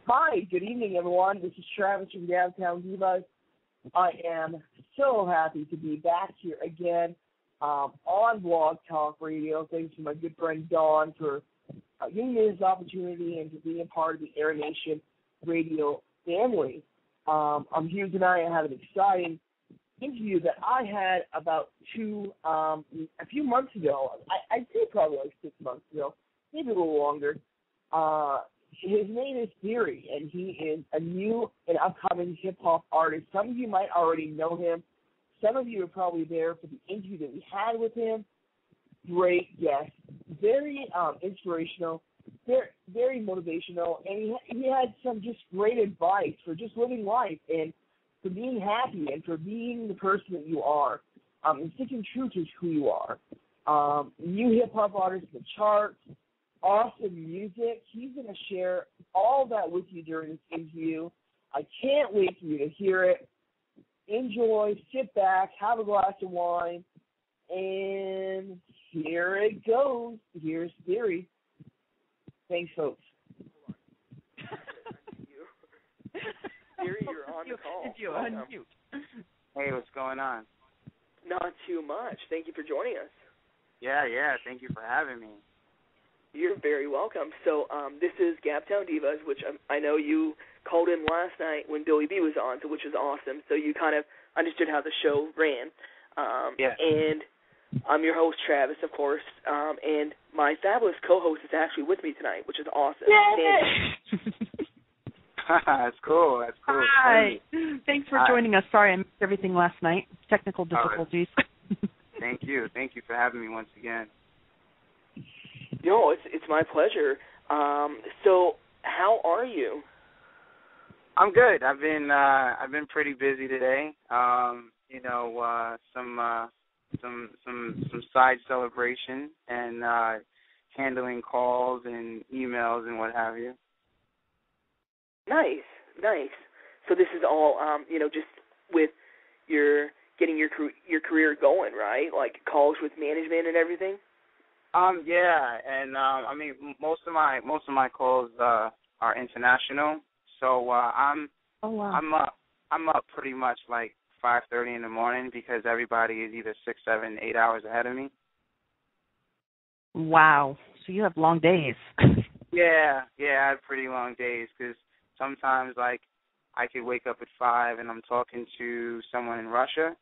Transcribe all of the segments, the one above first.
Hi, good evening, everyone. This is Travis from Downtown Divas. I am so happy to be back here again on Blog Talk Radio. Thanks to my good friend Dawn for giving me this opportunity and to being a part of the Air Nation radio family. I'm here tonight. I have an exciting interview that I had about a few months ago. I'd say probably like 6 months ago, maybe a little longer. His name is Theory, and he is a new and upcoming hip-hop artist. Some of you might already know him. Some of you are probably there for the interview that we had with him. Great guest. Very inspirational, very motivational, and he had some just great advice for just living life and for being happy and for being the person that you are and sticking true to who you are. New hip-hop artist in the charts. Awesome music. He's going to share all that with you during this interview. I can't wait for you to hear it. Enjoy, sit back, have a glass of wine, and here it goes. Here's Theory. Thanks, folks. Theory, you're on the call. Did you unmute? Hey, what's going on? Not too much. Thank you for joining us. Yeah, thank you for having me. You're very welcome. So this is Gaptown Divas, which I know you called in last night when Billy B was on, which is awesome. So you kind of understood how the show ran. And I'm your host, Travis, of course, and my fabulous co-host is actually with me tonight, which is awesome. That's cool. Hi. Thanks for joining us. Sorry I missed everything last night. Technical difficulties. Thank you for having me once again. No, it's my pleasure. So, how are you? I'm good. I've been pretty busy today. Some side celebration and handling calls and emails and what have you. Nice. So this is all just with your getting your career going, right? Like calls with management and everything. Most of my calls are international, so I'm up pretty much like 5:30 in the morning because everybody is either 6, 7, 8 hours ahead of me. Wow, so you have long days. Yeah, I have pretty long days because sometimes like I could wake up at 5 and I'm talking to someone in Russia,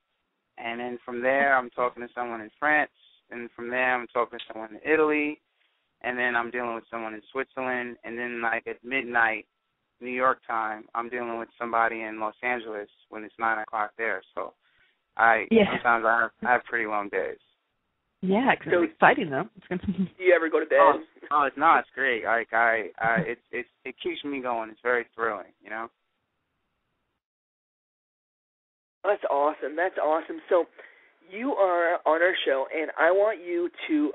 and then from there I'm talking to someone in France. And from there, I'm talking to someone in Italy, and then I'm dealing with someone in Switzerland, and then like at midnight, New York time, I'm dealing with somebody in Los Angeles when it's 9 o'clock there. So sometimes I have pretty long days. Yeah, it's exciting though. Do you ever go to bed? It's great. Like it keeps me going. It's very thrilling, you know. That's awesome. So, you are on our show, and I want you to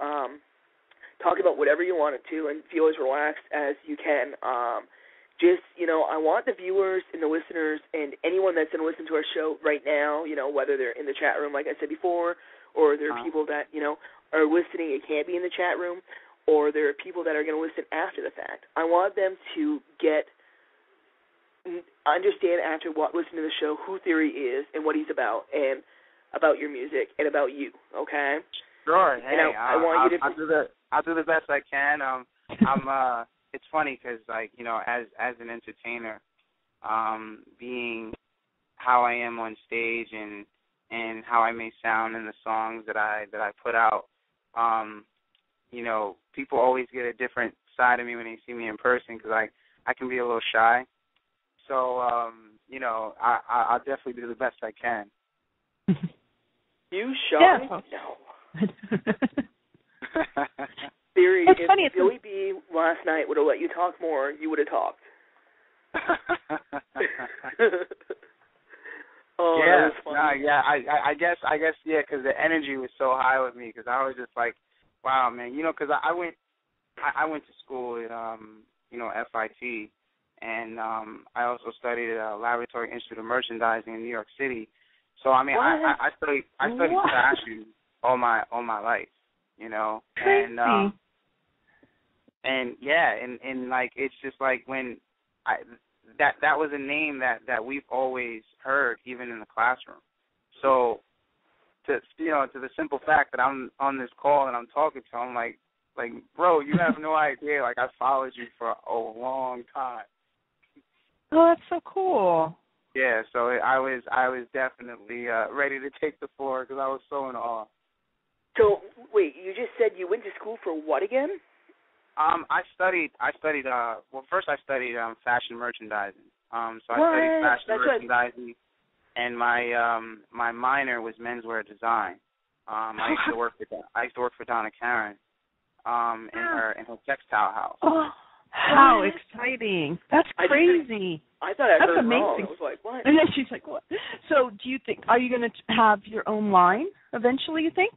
talk about whatever you want to and feel as relaxed as you can. I want the viewers and the listeners and anyone that's going to listen to our show right now, whether they're in the chat room, like I said before, or there are people that, are listening and can't be in the chat room, or there are people that are going to listen after the fact. I want them to understand after listening to the show who Theory is and what he's about, and about your music and about you, okay? Sure. Hey, I want you to. I'll do the best I can. It's funny because, like, as an entertainer, being how I am on stage and how I may sound in the songs that I put out, people always get a different side of me when they see me in person because I can be a little shy. So, I'll definitely do the best I can. You shy? Yeah. No. Theory, it's if funny, Billy B last night would have let you talk more, you would have talked. That was funny. I guess, because the energy was so high with me, because I was just like, wow, man, because I went to school at, FIT, and I also studied at a Laboratory Institute of Merchandising in New York City. So I studied fashion all my life, Crazy. and like it's just like when that was a name that we've always heard, even in the classroom. So, to the simple fact that I'm on this call and I'm talking to him, like, bro, you have no idea. Like, I followed you for a long time. Oh, that's so cool. Yeah, so I was definitely ready to take the floor because I was so in awe. So, wait, you just said you went to school for what again? I studied. Well, first I studied fashion merchandising. So I What? studied fashion That's merchandising, and my minor was menswear design. I used to work for Donna Karen, in her textile house. Oh, how exciting! That's crazy. I thought I That's heard amazing. wrong. I was like, what? And then she's like, what? So do you think, are you going to have your own line eventually, you think?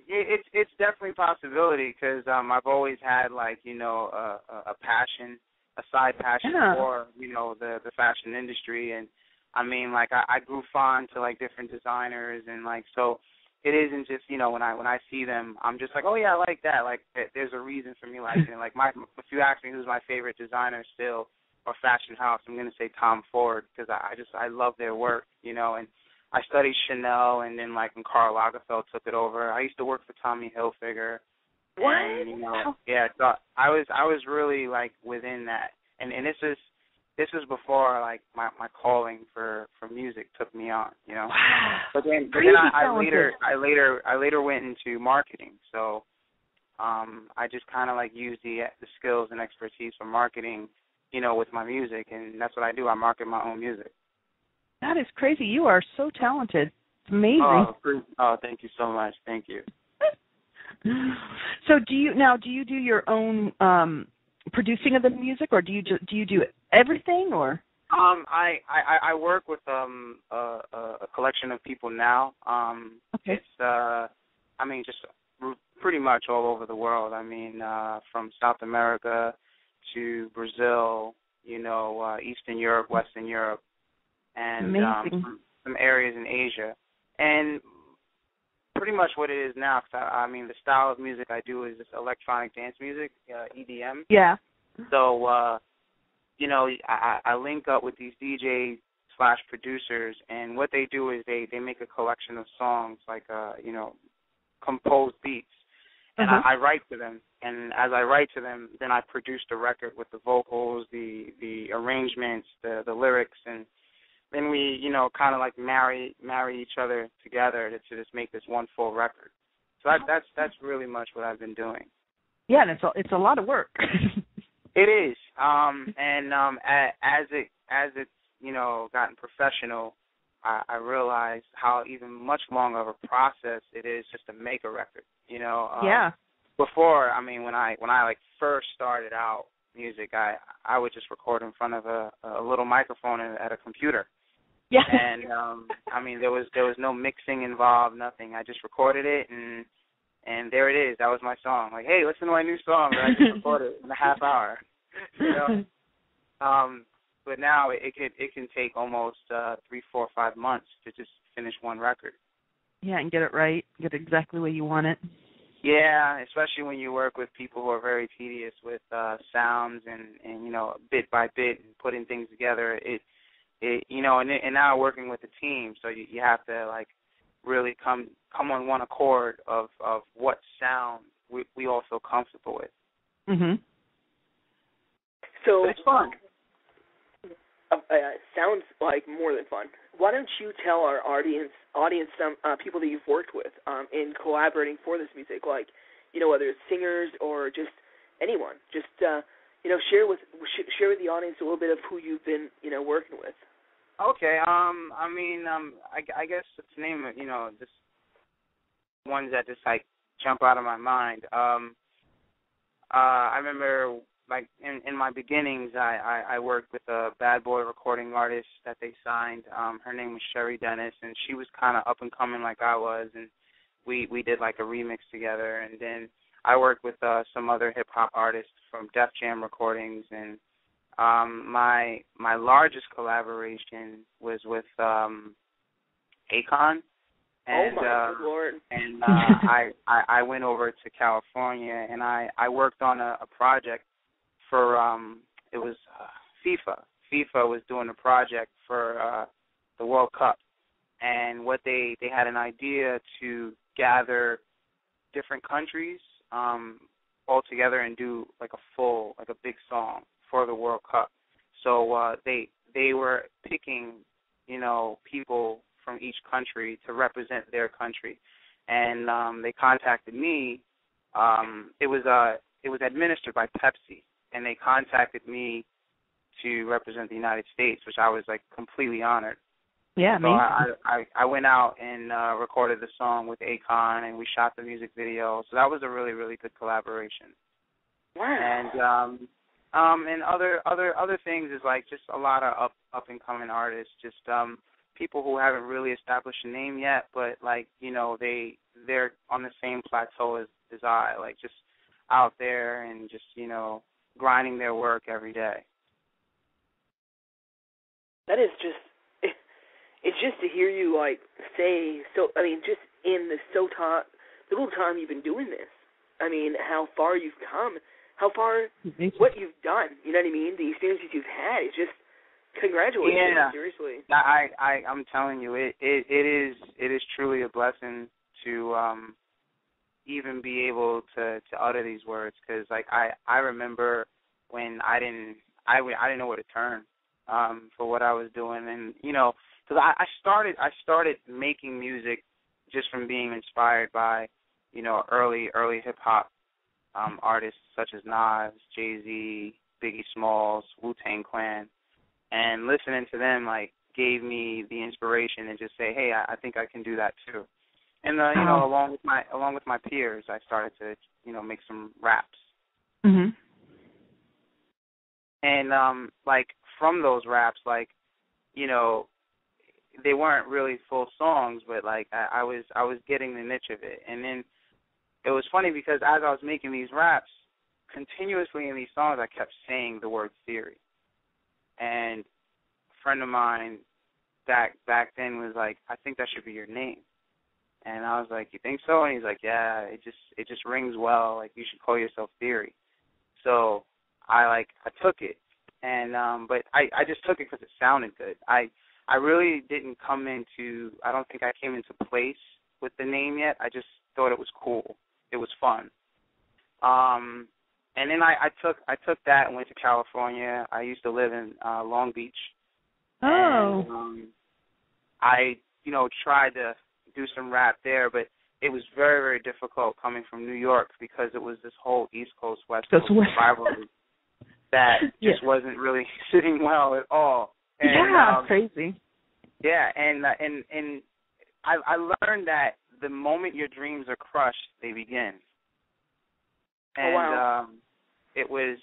It's definitely a possibility because I've always had, like, a passion, a side passion for, the fashion industry. And, I mean, like, I grew fond to, like, different designers. And, like, so it isn't just, when I see them, I'm just like, oh, yeah, I like that. Like, there's a reason for me liking it. Like, if you ask me who's my favorite designer still or fashion house, I'm going to say Tom Ford because I love their work, and I studied Chanel, and then, like, when Karl Lagerfeld took it over, I used to work for Tommy Hilfiger. What? And, yeah, so I was really, like, within that. And this was before, like, my calling for music took me on, Wow. But then I later went into marketing. So I just kind of, like, used the skills and expertise from marketing, with my music, and that's what I do. I market my own music. That is crazy. You are so talented. It's amazing. Oh, thank you so much. Thank you. So do you do your own producing of the music, or do you do everything, or? I work with a collection of people now. Okay. It's just pretty much all over the world. I mean, from South America to Brazil, Eastern Europe, Western Europe, and some areas in Asia. And pretty much what it is now, the style of music I do is just electronic dance music, EDM. Yeah. So, I link up with these DJs/producers, and what they do is they make a collection of songs, like, composed beats. And I write to them, and as I write to them, then I produce the record with the vocals, the arrangements, the lyrics, and then we, kind of like marry each other together to just make this one full record. So that's really much what I've been doing. Yeah, and it's a lot of work. It is, and as it's gotten professional, I realized how even much longer of a process it is just to make a record. Yeah. Before, when I like first started out music, I would just record in front of a little microphone at a computer. Yeah. And there was no mixing involved, nothing. I just recorded it, and there it is. That was my song. Like, hey, listen to my new song that I just recorded in a half hour. But now it can take almost 3, 4, 5 months to just finish one record. Yeah, and get it right, get it exactly the way you want it. Yeah, especially when you work with people who are very tedious with sounds and bit by bit and putting things together. And now working with a team, so you have to, like, really come on one accord of what sound we all feel comfortable with. Mhm. So but it's fun. Sounds like more than fun. Why don't you tell our audience some people that you've worked with in collaborating for this music, like, whether it's singers or just anyone. Just share with the audience a little bit of who you've been working with. Okay. I guess to name it, just ones that just like jump out of my mind. I remember, like, in my beginnings, I worked with a bad boy recording artist that they signed. Her name was Sherry Dennis, and she was kind of up and coming like I was, and we did like a remix together. And then I worked with some other hip hop artists from Def Jam Recordings, and my largest collaboration was with Akon. And, oh my good Lord! And I went over to California, and I worked on a project for it was FIFA. FIFA was doing a project for the World Cup, and what they had an idea to gather different countries all together and do like a big song for the World Cup. So they were picking, people from each country to represent their country, and they contacted me. It was administered by Pepsi, and they contacted me to represent the United States, which I was like completely honored. Yeah, so I went out and recorded the song with Akon, and we shot the music video. So that was a really, really good collaboration. Wow. And other things is like just a lot of up and coming artists, just people who haven't really established a name yet, but like they're on the same plateau as I, like just out there and just grinding their work every day. That is just. It's just to hear you like say so. I mean, just in the little time you've been doing this. I mean, how far you've come, what you've done. You know what I mean? The experiences you've had. It's just congratulations. Yeah. Seriously. I'm telling you, it is truly a blessing to even be able to utter these words, because like I remember when I didn't know where to turn for what I was doing, and because I started making music just from being inspired by, early hip hop artists such as Nas, Jay-Z, Biggie Smalls, Wu-Tang Clan, and listening to them like gave me the inspiration and just say, hey, I think I can do that too. And along with my peers, I started to make some raps. Mhm. And like from those raps, like they weren't really full songs, but like I was getting the niche of it. And then it was funny because as I was making these raps, continuously in these songs I kept saying the word theory. And a friend of mine back then was like, I think that should be your name. And I was like, you think so? And he's like, yeah, it just rings well. Like you should call yourself Theory. So I took it. And but I just took it because it sounded good. I really didn't I don't think I came into place with the name yet. I just thought it was cool. It was fun. And then I took that and went to California. I used to live in Long Beach. Oh. And I, tried to do some rap there, but it was very, very difficult coming from New York because it was this whole East Coast, West Coast rivalry that just wasn't really sitting well at all. And, crazy. Yeah, and I learned that the moment your dreams are crushed, they begin. And wow. It was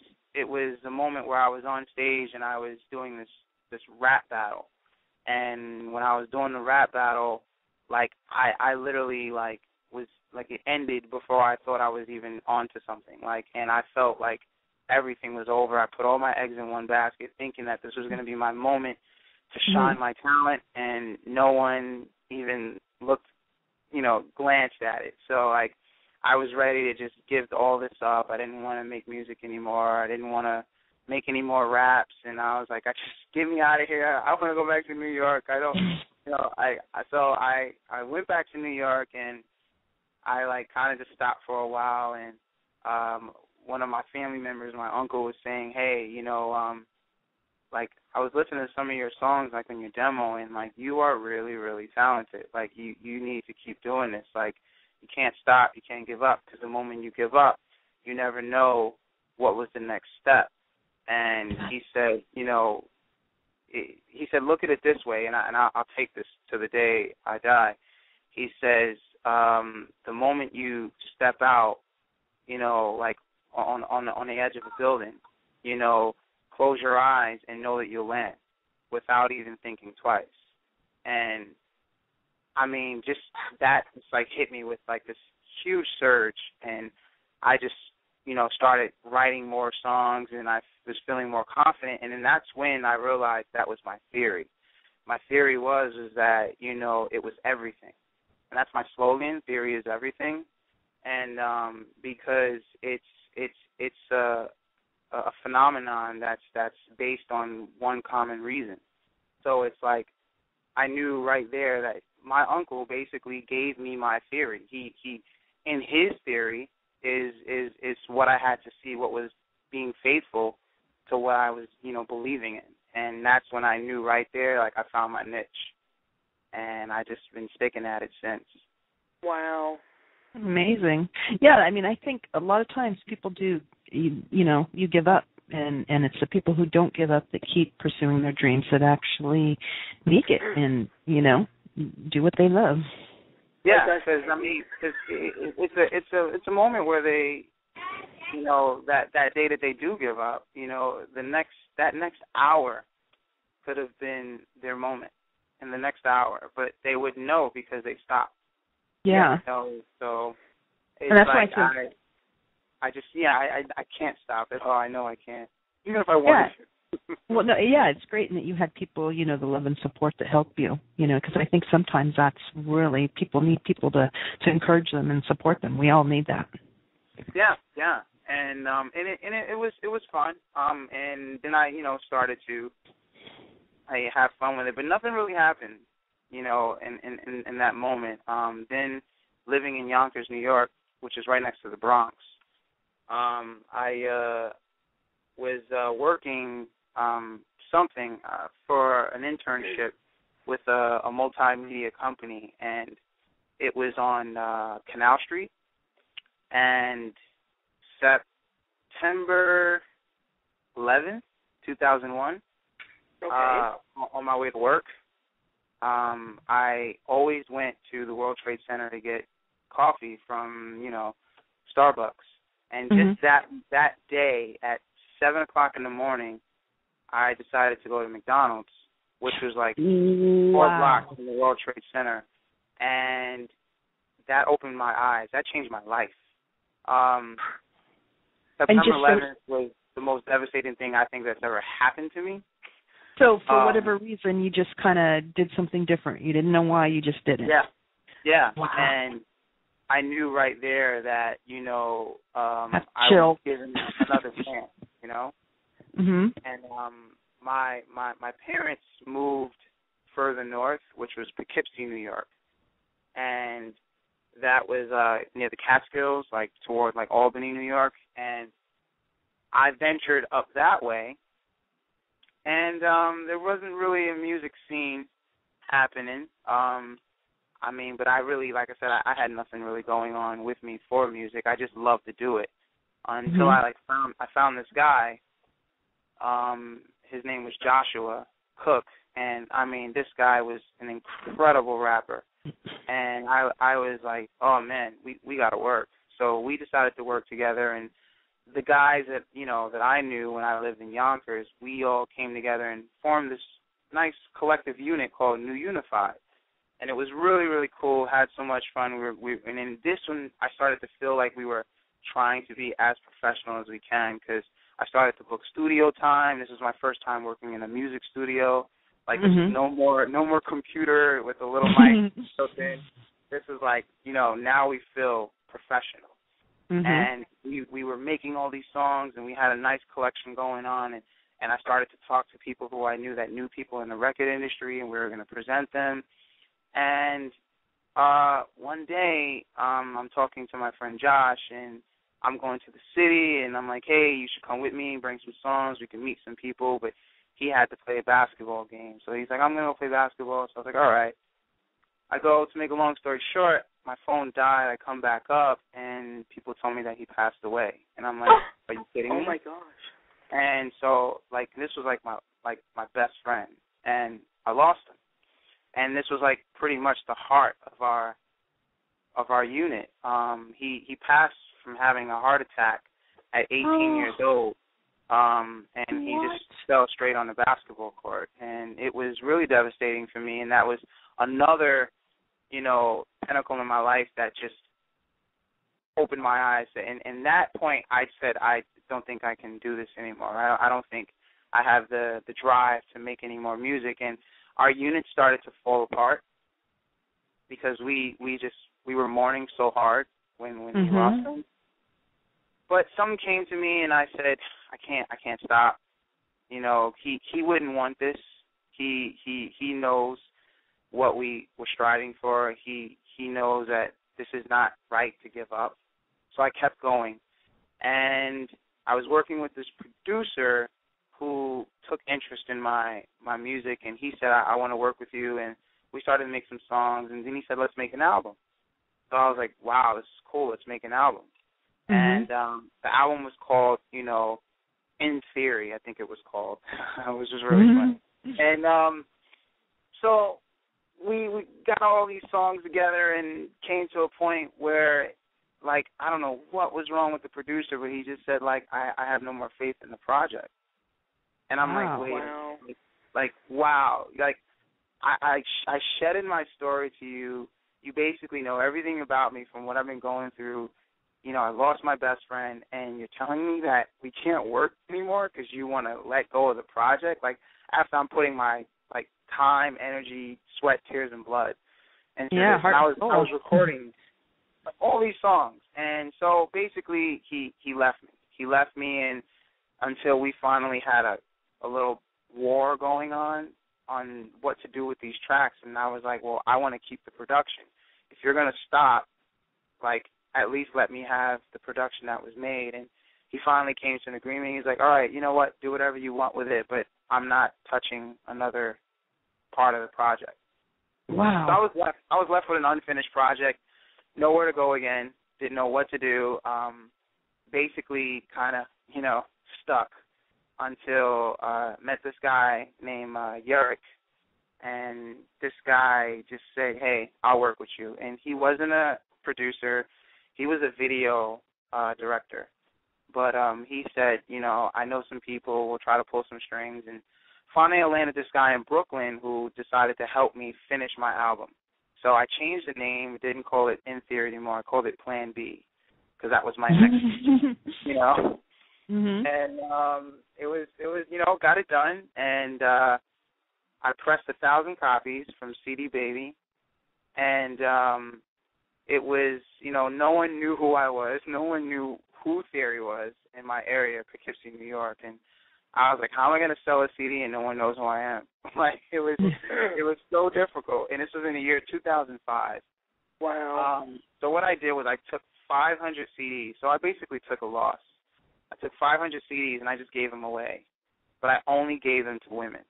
the moment where I was on stage and I was doing this rap battle. And when I was doing the rap battle, like I literally like was like it ended before I thought I was even onto something. Like, and I felt like everything was over. I put all my eggs in one basket, thinking that this was going to be my moment to shine my talent, and no one even looked, glanced at it. So like I was ready to just give all this up. I didn't want to make music anymore. I didn't want to make any more raps, and I was like, get me out of here. I want to go back to New York. I don't, So I went back to New York, and I like kind of just stopped for a while, and one of my family members, my uncle, was saying, hey, like I was listening to some of your songs like on your demo, and like you are really, really talented. Like you need to keep doing this. Like you can't stop, you can't give up, because the moment you give up, you never know what was the next step. And he said, he said, look at it this way, and I'll take this to the day I die. He says, the moment you step out, like on the edge of a building, close your eyes and know that you'll land without even thinking twice. And I mean, just that just like hit me with like this huge surge, and I just started writing more songs, and I was feeling more confident, and then that's when I realized that was my theory. My theory was that it was everything, and that's my slogan: theory is everything. And because it's a a phenomenon that's based on one common reason. So it's like I knew right there that my uncle basically gave me my theory. He in his theory is what I had to see, what was being faithful to what I was, believing in. And that's when I knew right there, like I found my niche. And I just been sticking at it since. Wow. Amazing. Yeah, I mean, I think a lot of times people do, you give up. And it's the people who don't give up that keep pursuing their dreams that actually make it and, do what they love. Yeah, because it's a moment where they, that day that they do give up, that next hour could have been their moment in the next hour, but they would know because they stopped. Yeah. So it's and that's like why I can't stop it. Oh, I know I can't, even if I wanted to. Well, no, yeah, it's great that you had people, the love and support that help you, because I think sometimes that's really, people need people to encourage them and support them. We all need that. Yeah, and it was fun. And then I, started to have fun with it, but nothing really happened, in that moment. Then living in Yonkers, New York, which is right next to the Bronx, I was working something for an internship with a multimedia company, and it was on Canal Street. And September 11th, 2001, on my way to work, I always went to the World Trade Center to get coffee from, Starbucks. And just that day at 7 o'clock in the morning, I decided to go to McDonald's, which was like 4 blocks from the World Trade Center. And that opened my eyes. That changed my life. September 11th was the most devastating thing I think that's ever happened to me. So for whatever reason, you just kind of did something different. You didn't know why, you just did it. Yeah. Wow. And I knew right there that, I was given another chance, Mm-hmm. And my parents moved further north, which was Poughkeepsie, New York. And that was near the Catskills, like toward like Albany, New York. And I ventured up that way. And there wasn't really a music scene happening. But I really, like I said, I had nothing really going on with me for music. I just loved to do it until I found this guy. His name was Joshua Cook, and this guy was an incredible rapper. And I was like, oh man, we got to work. So we decided to work together, and the guys that that I knew when I lived in Yonkers, we all came together and formed this nice collective unit called New Unified. And it was really, really cool. Had so much fun. And in this one, I started to feel like we were trying to be as professional as we can, because I started to book studio time. This was my first time working in a music studio. Like this is no more computer with a little mic built in. This is like, now we feel professional. And we were making all these songs, and we had a nice collection going on, and I started to talk to people who I knew that knew people in the record industry, and we were going to present them. And one day, I'm talking to my friend Josh, and I'm going to the city, and I'm like, hey, you should come with me, bring some songs, we can meet some people. But he had to play a basketball game. So he's like, I'm going to go play basketball. So I was like, all right. I go, to make a long story short, my phone died. I come back up, and people told me that he passed away. And I'm like, are you kidding me? Oh, my gosh. And so, like, this was like my best friend, and I lost him. And this was like pretty much the heart of our unit. He passed from having a heart attack at 18 years old, and he just fell straight on the basketball court. And it was really devastating for me, and that was another, pinnacle in my life that just opened my eyes. And that point, I said, I don't think I can do this anymore. I don't think I have the drive to make any more music. And our unit started to fall apart because we were mourning so hard when we lost him. But someone came to me and I said, I can't stop. You know, he wouldn't want this. He knows what we were striving for. He knows that this is not right to give up. So I kept going. And I was working with this producer who took interest in my music, and he said, I want to work with you. And we started to make some songs, and then he said, let's make an album. So I was like, wow, this is cool. Let's make an album. And the album was called, you know, In Theory, I think it was called. It was just really funny. And so we got all these songs together and came to a point where, like, I don't know what was wrong with the producer, but he just said, like, I have no more faith in the project. And I'm like, wait, wow. Like, I shedded my story to you. You basically know everything about me from what I've been going through. You know, I lost my best friend, and you're telling me that we can't work anymore because you want to let go of the project? Like, after I'm putting my, like, time, energy, sweat, tears, and blood. And so I was recording all these songs. And so basically he left me. He left me and until we finally had a little war going on what to do with these tracks. And I was like, well, I want to keep the production. If you're going to stop, like, at least let me have the production that was made. And he finally came to an agreement. He's like, all right, you know what, do whatever you want with it, but I'm not touching another part of the project. Wow. So I was left with an unfinished project, nowhere to go again, didn't know what to do, basically kind of, you know, stuck until met this guy named Yurik. And this guy just said, hey, I'll work with you. And he wasn't a producer. He was a video director. But he said, you know, I know some people, we'll try to pull some strings. And finally I landed this guy in Brooklyn who decided to help me finish my album. So I changed the name, didn't call it In Theory anymore. I called it Plan B because that was my next, you know. And it was, you know, got it done. And I pressed 1,000 copies from CD Baby. And it was, you know, no one knew who I was. No one knew who Theory was in my area, Poughkeepsie, New York. And I was like, how am I going to sell a CD and no one knows who I am? Like, it was so difficult. And this was in the year 2005. Wow. So what I did was I took 500 CDs. So I basically took a loss. I took 500 CDs and I just gave them away. But I only gave them to women.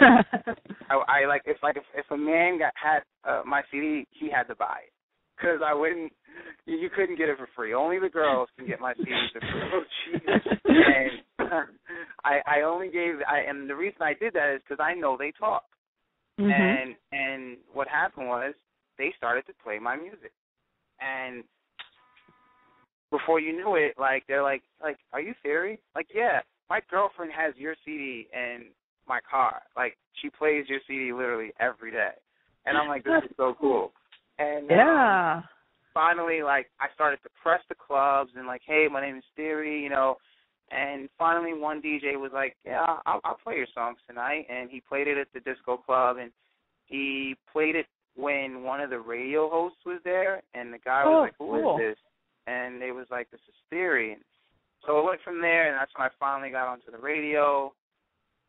I like if a man had my CD, he had to buy it because I wouldn't. You couldn't get it for free. Only the girls can get my CDs for free. Oh, Jesus. And I only gave. And the reason I did that is because I know they talk. And what happened was they started to play my music, and before you knew it, like they're like, are you Theory? Like, yeah, my girlfriend has your CD and my car. Like, she plays your CD literally every day. And I'm like, this is so cool. And finally, like, I started to press the clubs and like, hey, my name is Theory, you know. And finally one DJ was like, yeah, I'll play your songs tonight. And he played it at the disco club. And he played it when one of the radio hosts was there. And the guy was like, who is this? And they was like, this is Theory. And so it went from there, and that's when I finally got onto the radio.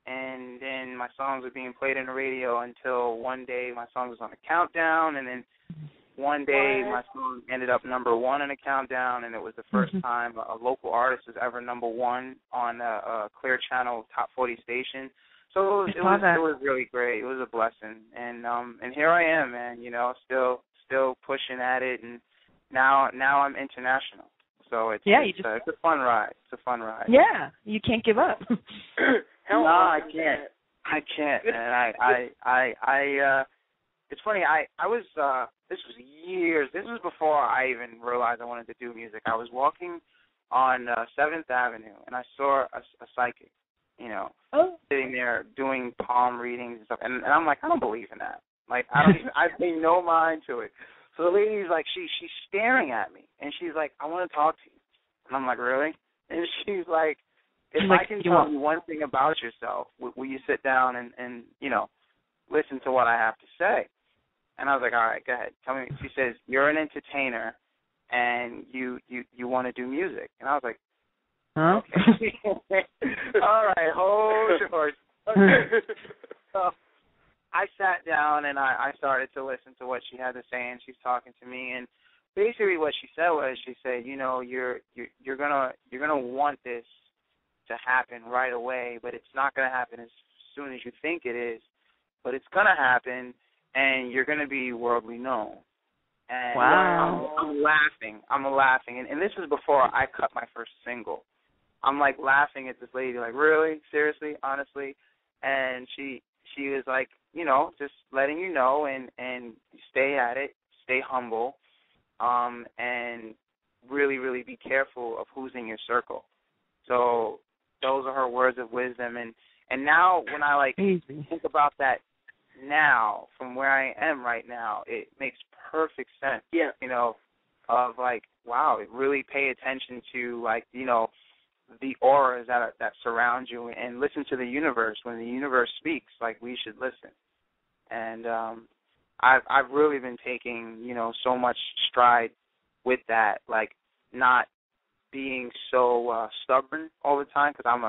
And then my songs were being played on the radio until one day my song was on a countdown, and then one day my song ended up number one in a countdown, and it was the first time a local artist was ever number one on a Clear Channel Top 40 station. So it was really great. It was a blessing, and here I am, man. You know, still pushing at it, and now I'm international. So it's a fun ride. It's a fun ride. Yeah, you can't give up. I can't. And I it's funny. I was this was years. This was before I even realized I wanted to do music. I was walking on 7th Avenue, and I saw a psychic, you know, sitting there doing palm readings and stuff. And I'm like, I don't believe in that. Like, I pay no mind to it. So the lady's like, she's staring at me, and she's like, I want to talk to you. And I'm like, really? And she's like, if I can tell you one thing about yourself, will you sit down and you know, listen to what I have to say? And I was like, all right, go ahead. Tell me. She says, you're an entertainer, and you want to do music. And I was like, Huh? Okay. All right, hold yours. Okay. So I sat down and I started to listen to what she had to say, and she's talking to me, and basically what she said was, she said, you know, you're gonna want this to happen right away, but it's not gonna happen as soon as you think it is, but it's gonna happen, and you're gonna be worldly known. And wow. I'm laughing, and this was before I cut my first single. I'm like laughing at this lady, like, really, seriously, honestly, and she was like, you know, just letting you know, and stay at it, stay humble, and really, really be careful of who's in your circle. So those are her words of wisdom, and now when I think about that now, from where I am right now, it makes perfect sense. Yeah. You know, of like, wow, really pay attention to, like, you know, the auras that surround you, and listen to the universe. When the universe speaks, like, we should listen. And I've really been taking, you know, so much stride with that, like not being so stubborn all the time, because I'm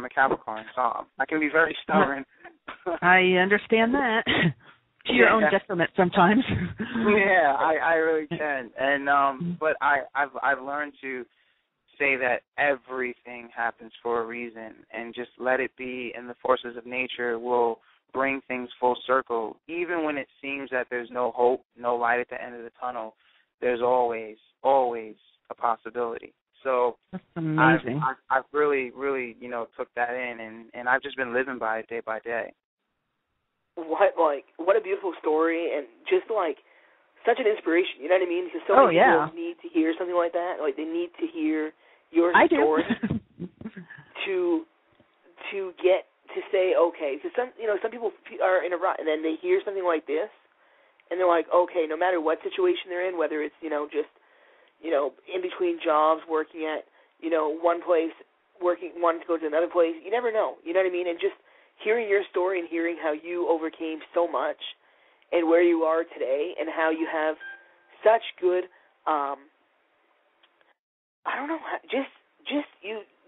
a Capricorn, so I can be very stubborn. I understand that. To your own detriment sometimes. Yeah, I really can. And but I've learned to say that everything happens for a reason, and just let it be, and the forces of nature will bring things full circle. Even when it seems that there's no hope, no light at the end of the tunnel, there's always a possibility. So that's amazing. I've really, really, you know, took that in, and I've just been living by it day by day. What a beautiful story, and just like such an inspiration. You know what I mean? Because so many people need to hear something like that. Like, they need to hear your story to get to say, okay. Because some people are in a rut, and then they hear something like this, and they're like, okay, no matter what situation they're in, whether it's just in between jobs, working at one place, wanting to go to another place, you never know. You know what I mean? And just hearing your story and hearing how you overcame so much and where you are today, and how you have such good, I don't know,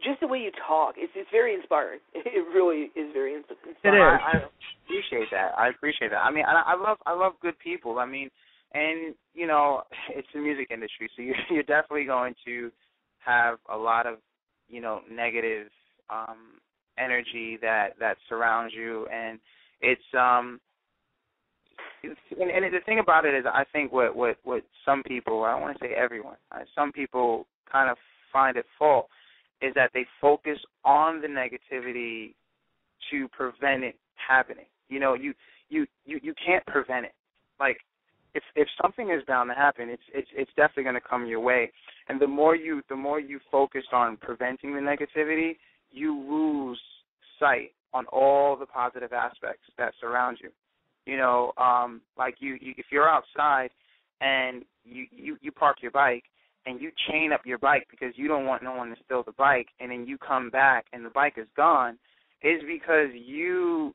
just the way you talk, it's very inspiring. It really is very inspiring. It is. I appreciate that. I mean, I love good people. I mean, and it's the music industry, so you're definitely going to have a lot of negative energy that surrounds you, and it's and the thing about it is, I think what some people, I don't want to say everyone, some people kind of find at fault is that they focus on the negativity to prevent it happening. You can't prevent it. Like, if something is bound to happen, it's definitely going to come your way. And the more you focus on preventing the negativity, you lose sight on all the positive aspects that surround you. Like if you're outside and you park your bike and you chain up your bike because you don't want no one to steal the bike, and then you come back and the bike is gone, is because you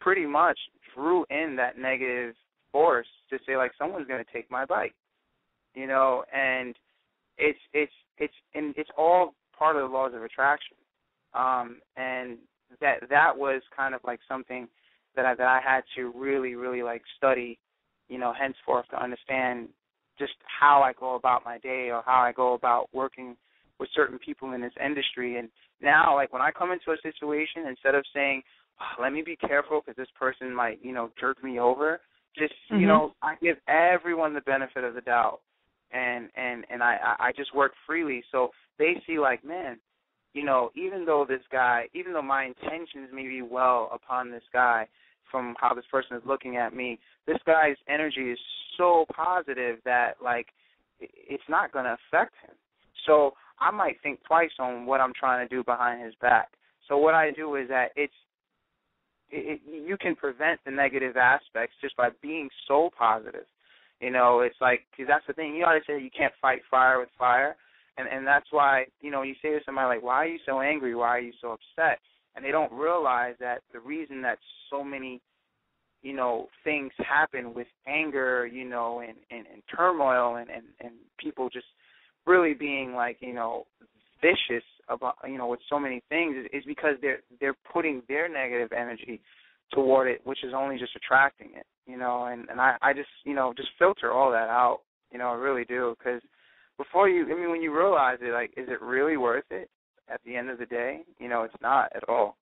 pretty much drew in that negative force to say, like, someone's going to take my bike, and it's all part of the laws of attraction, and that was kind of like something that I had to really, really like study, henceforth, to understand just how I go about my day, or how I go about working with certain people in this industry. And now, like, when I come into a situation, instead of saying, oh, let me be careful because this person might, jerk me over, just, I give everyone the benefit of the doubt. And I just work freely. So they see, like, man, even though my intentions may be well upon this guy, from how this person is looking at me, this guy's energy is so positive that, like, it's not going to affect him. So I might think twice on what I'm trying to do behind his back. So what I do is that you can prevent the negative aspects just by being so positive. It's like, because that's the thing. They say you can't fight fire with fire. And that's why, you say to somebody, like, why are you so angry? Why are you so upset? And they don't realize that the reason that so many, things happen with anger, and turmoil and people just really being, like, vicious about, with so many things is because they're putting their negative energy toward it, which is only just attracting it, and I just, just filter all that out, I really do, because when you realize it, like, is it really worth it at the end of the day? It's not at all.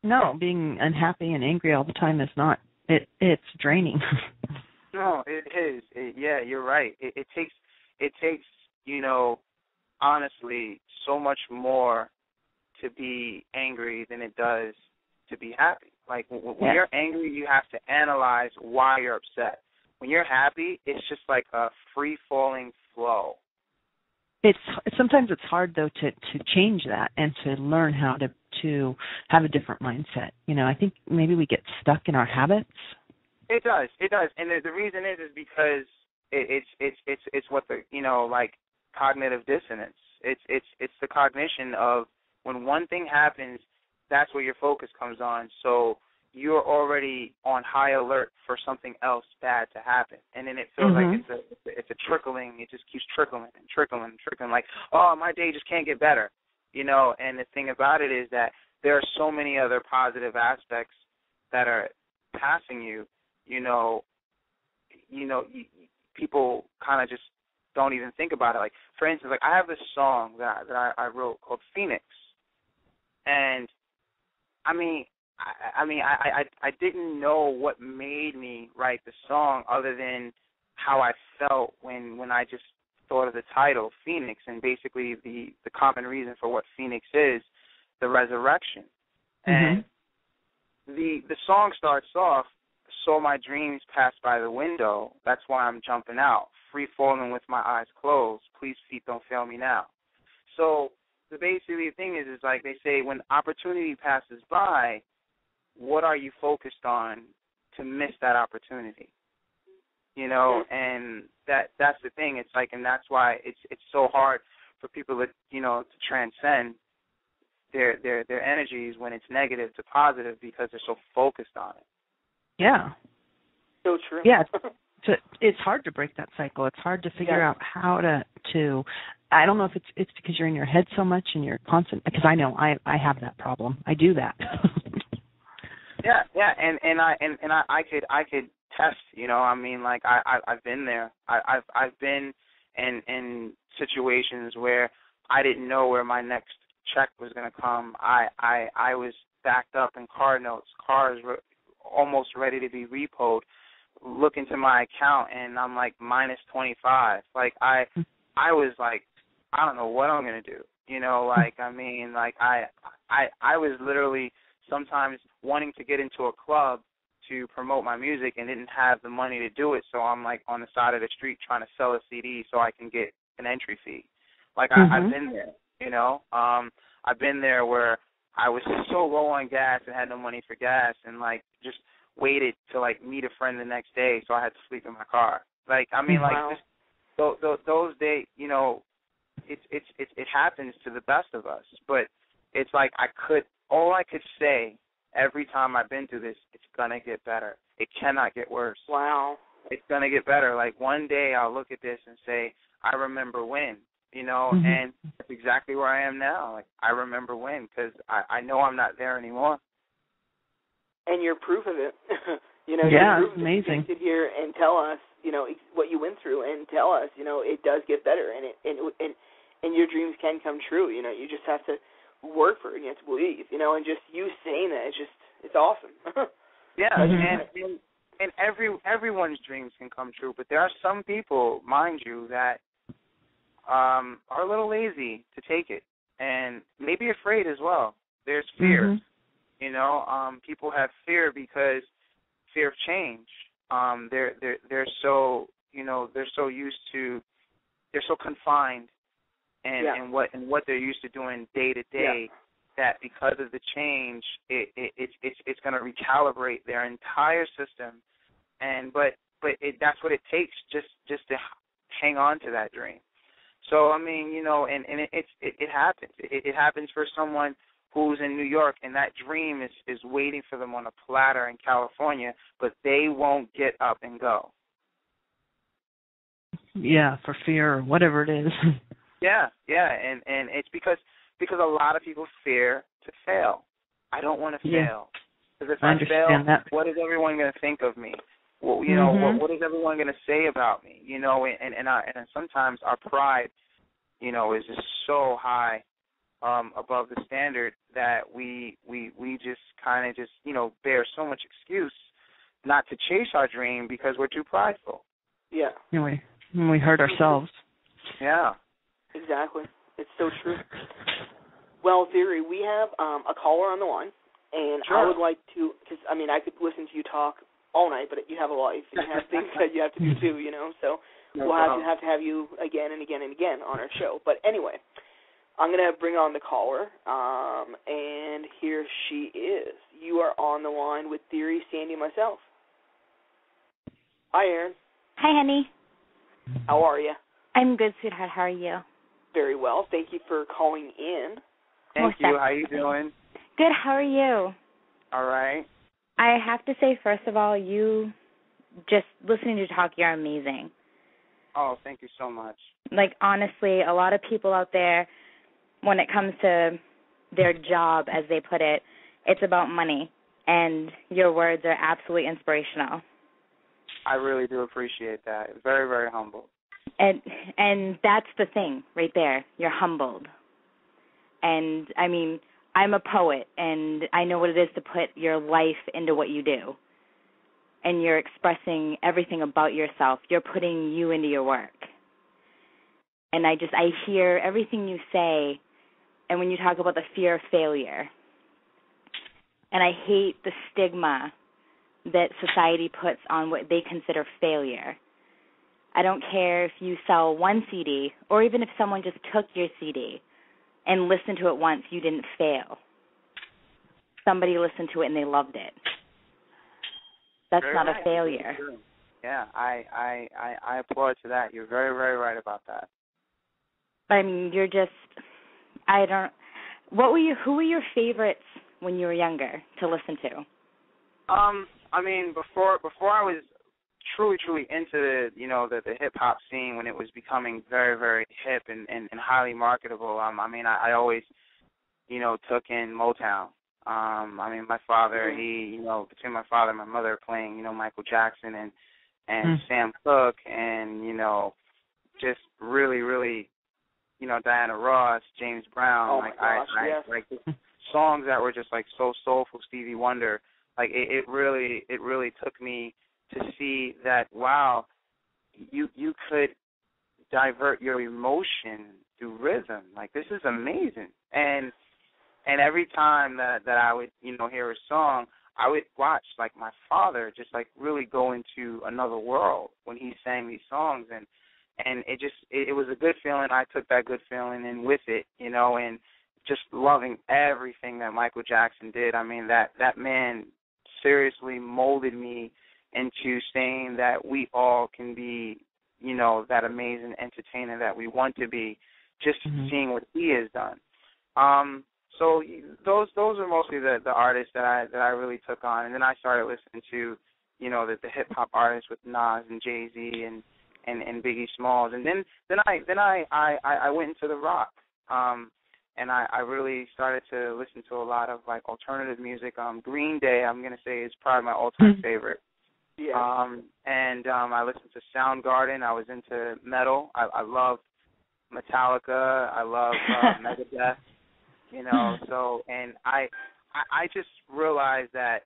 No, being unhappy and angry all the time is not. It's draining. No, it is. Yeah, you're right. It takes, honestly, so much more to be angry than it does to be happy. Like, when you're angry, you have to analyze why you're upset. When you're happy, it's just like a free-falling flow. Sometimes it's hard, though, to change that and to learn how to have a different mindset. I think maybe we get stuck in our habits. It does, and the reason is because it's what the like cognitive dissonance. It's the cognition of when one thing happens, that's where your focus comes on. So you're already on high alert for something else bad to happen, and then it feels like it's a trickling. It just keeps trickling and trickling and trickling. Like, oh, my day just can't get better, And the thing about it is that there are so many other positive aspects that are passing you. People kind of just don't even think about it. Like, for instance, like I have this song that I wrote called Phoenix, and I didn't know what made me write the song other than how I felt when I just thought of the title, Phoenix, and basically the common reason for what Phoenix is, the resurrection. And the song starts off, so my dreams pass by the window, that's why I'm jumping out, free falling with my eyes closed, please feet don't fail me now. So basically the thing is like they say, when opportunity passes by, what are you focused on to miss that opportunity? And that's the thing. It's like, and that's why it's so hard for people to to transcend their energies when it's negative to positive, because they're so focused on it. Yeah. So true. Yeah. It's hard to break that cycle. It's hard to figure out how to. I don't know if it's because you're in your head so much and you're constant. Because I know I have that problem. I do that. Yeah, and I could test. Like I've been there. I've been in situations where I didn't know where my next check was going to come. I was backed up in car notes. Cars were almost ready to be repoed. Look into my account and I'm like minus 25. Like I was like, I don't know what I'm gonna do. I was literally sometimes wanting to get into a club to promote my music and didn't have the money to do it. So I'm like on the side of the street trying to sell a CD so I can get an entry fee. Like I've been there, I've been there where I was so low on gas and had no money for gas and like just waited to like meet a friend the next day, so I had to sleep in my car. Like those days, it happens to the best of us. But it's like all I could say every time I've been through this, it's gonna get better. It cannot get worse. Wow. It's gonna get better. Like one day I'll look at this and say, I remember when. And that's exactly where I am now. Like I remember when, because I know I'm not there anymore. And you're proof of it. Yeah, it's amazing. You can sit here and tell us, what you went through, and tell us, it does get better, and your dreams can come true. You just have to work for it. You have to believe. And just you saying that, it's awesome. Yeah, and everyone's dreams can come true, but there are some people, mind you, that are a little lazy to take it, and maybe afraid as well. There's fear. People have fear because fear of change. They're so confined and what they're used to doing day to day, that because of the change, it's going to recalibrate their entire system. But that's what it takes just to hang on to that dream. So and it happens. It happens for someone who's in New York, and that dream is waiting for them on a platter in California, but they won't get up and go. Yeah, for fear or whatever it is. Yeah, and it's because because a lot of people fear to fail. I don't want to fail. Because if I fail, what is everyone going to think of me? Well, you know, what is everyone going to say about me? You know, and sometimes our pride, you know, is just so high above the standard that we just kind of just, you know, bear so much excuse not to chase our dream because we're too prideful. Yeah. We hurt ourselves. Yeah. Exactly. It's so true. Well, Theory, we have a caller on the line, and sure. I would like to, because, I mean, I could listen to you talk all night, but you have a life, and you have things that you have to do too, you know, so we'll have to have you again and again and again on our show. But anyway, I'm going to bring on the caller, and here she is. You are on the line with Theory, Sandy, and myself. Hi, Erin. Hi, honey. How are you? I'm good, sweetheart. How are you? Very well. Thank you for calling in. Thank you. How you doing? Good. How are you? All right. I have to say, first of all, you just listening to you talk, you're amazing. Oh, thank you so much. Like, honestly, a lot of people out there, when it comes to their job, as they put it, it's about money, and your words are absolutely inspirational. I really do appreciate that. Very, very humble. And that's the thing right there. You're humbled. And, I mean, I'm a poet, and I know what it is to put your life into what you do. And you're expressing everything about yourself. You're putting you into your work. And I hear everything you say, and when you talk about the fear of failure, and I hate the stigma that society puts on what they consider failure. I don't care if you sell one CD, or even if someone just took your CD and listened to it once, you didn't fail. Somebody listened to it and they loved it. That's very not right. a failure. Yeah, I applaud to that. You're very, very right about that. I mean, you're just, who were your favorites when you were younger to listen to? I mean, before I was truly into the hip hop scene, when it was becoming very, very hip and highly marketable, I mean, I always, took in Motown. I mean, my father, between my father and my mother playing, Michael Jackson and Sam Cooke and, just really, really, Diana Ross, James Brown, like songs that were just like so soulful, Stevie Wonder. Like it really took me to see that, wow, you could divert your emotion through rhythm. Like, this is amazing. And every time that I would, hear a song, I would watch like my father just like really go into another world when he sang these songs, and it was a good feeling. I took that good feeling in with it, and just loving everything that Michael Jackson did. I mean, that man seriously molded me into saying that we all can be, that amazing entertainer that we want to be, just seeing what he has done. So those are mostly the artists that I really took on, and then I started listening to, the hip hop artists with Nas and Jay-Z and Biggie Smalls, and then I went into the rock. And I really started to listen to a lot of, like, alternative music. Green Day, I'm going to say, is probably my all-time favorite. Yeah. And I listened to Soundgarden. I was into metal. I love Metallica. I love Megadeth, So, and I just realized that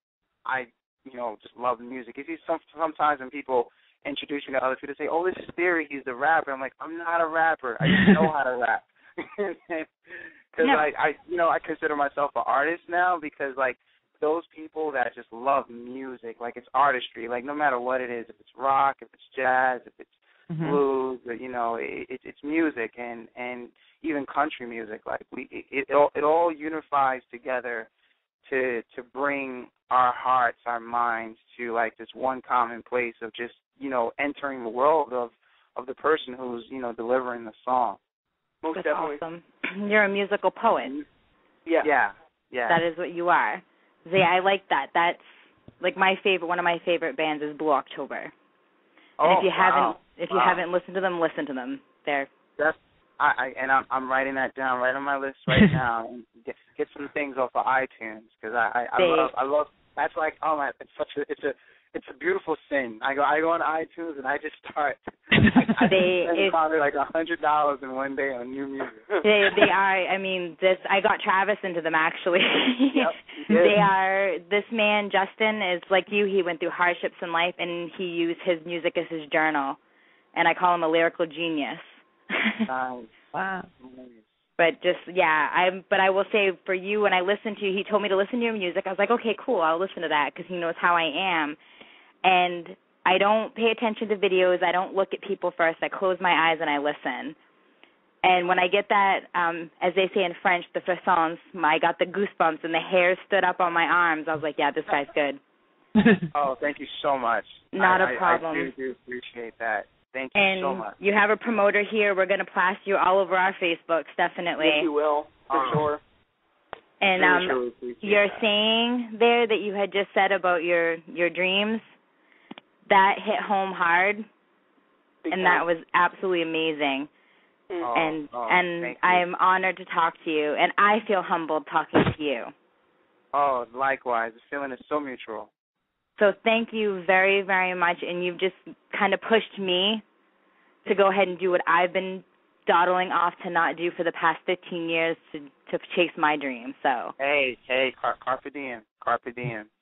I, just love music. You see, sometimes when people introduce me to other people, they say, oh, this is Theory, he's the rapper. I'm like, I'm not a rapper. I just know how to rap. Because I consider myself an artist now, because like those people that just love music, like it's artistry, like no matter what it is, if it's rock, if it's jazz, if it's blues, it's music, and even country music, like it all unifies together to bring our hearts, our minds to like this one common place of just entering the world of the person who's delivering the song. Most That's definitely. awesome. You're a musical poet. Yeah. That is what you are. See, I like that. That's like one of my favorite bands is Blue October. And if you haven't listened to them, listen to them. I'm writing that down right on my list right now. And get some things off of iTunes because I love. That's like, oh my, it's a beautiful sin. I go on iTunes and I just start. I spend probably like $100 in one day on new music. They are. I mean, I got Travis into them actually. Yep. They are. This man Justin is like you. He went through hardships in life and he used his music as his journal. And I call him a lyrical genius. Nice. Wow. But but I will say for you, when I listened to you, he told me to listen to your music. I was like, okay, cool, I'll listen to that because he knows how I am. And I don't pay attention to videos. I don't look at people first. I close my eyes and I listen. And when I get that, as they say in French, the frissons, I got the goosebumps and the hair stood up on my arms. I was like, yeah, this guy's good. Oh, thank you so much. Not a problem. I do appreciate that. Thank you so much. You have a promoter here. We're going to plaster you all over our Facebooks, definitely. Yes, you will, for sure. And your saying there that you had just said about your dreams, that hit home hard, and that was absolutely amazing. And I am honored to talk to you, and I feel humbled talking to you. Oh, likewise. The feeling is so mutual. So thank you very, very much, and you've just kind of pushed me to go ahead and do what I've been dawdling off to not do for the past 15 years to chase my dream. So Hey, carpe diem.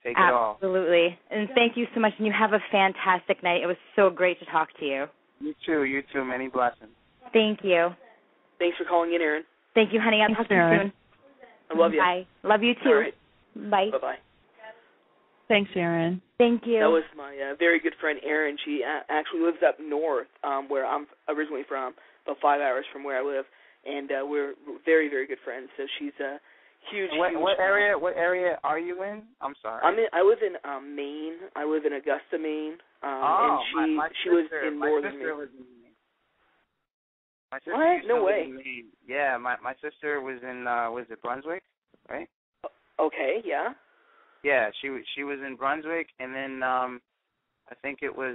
Take it all. Absolutely. And thank you so much, and you have a fantastic night. It was so great to talk to you. You too. Many blessings. Thank you. Thanks for calling in, Aaron. Thank you, honey. I'll talk to you soon. I love you. Bye. Love you too. All right. Bye. Bye-bye. Thanks, Aaron. Thank you. That was my very good friend Erin. She actually lives up north, where I'm originally from, about 5 hours from where I live, and we're very, very good friends. So she's a huge. What area are you in? I'm sorry. I live in Maine. I live in Augusta, Maine. And she was in northern Maine. My sister what? No way. Yeah, my sister was in was it Brunswick, right? Okay, yeah. Yeah, she was in Brunswick, and then I think it was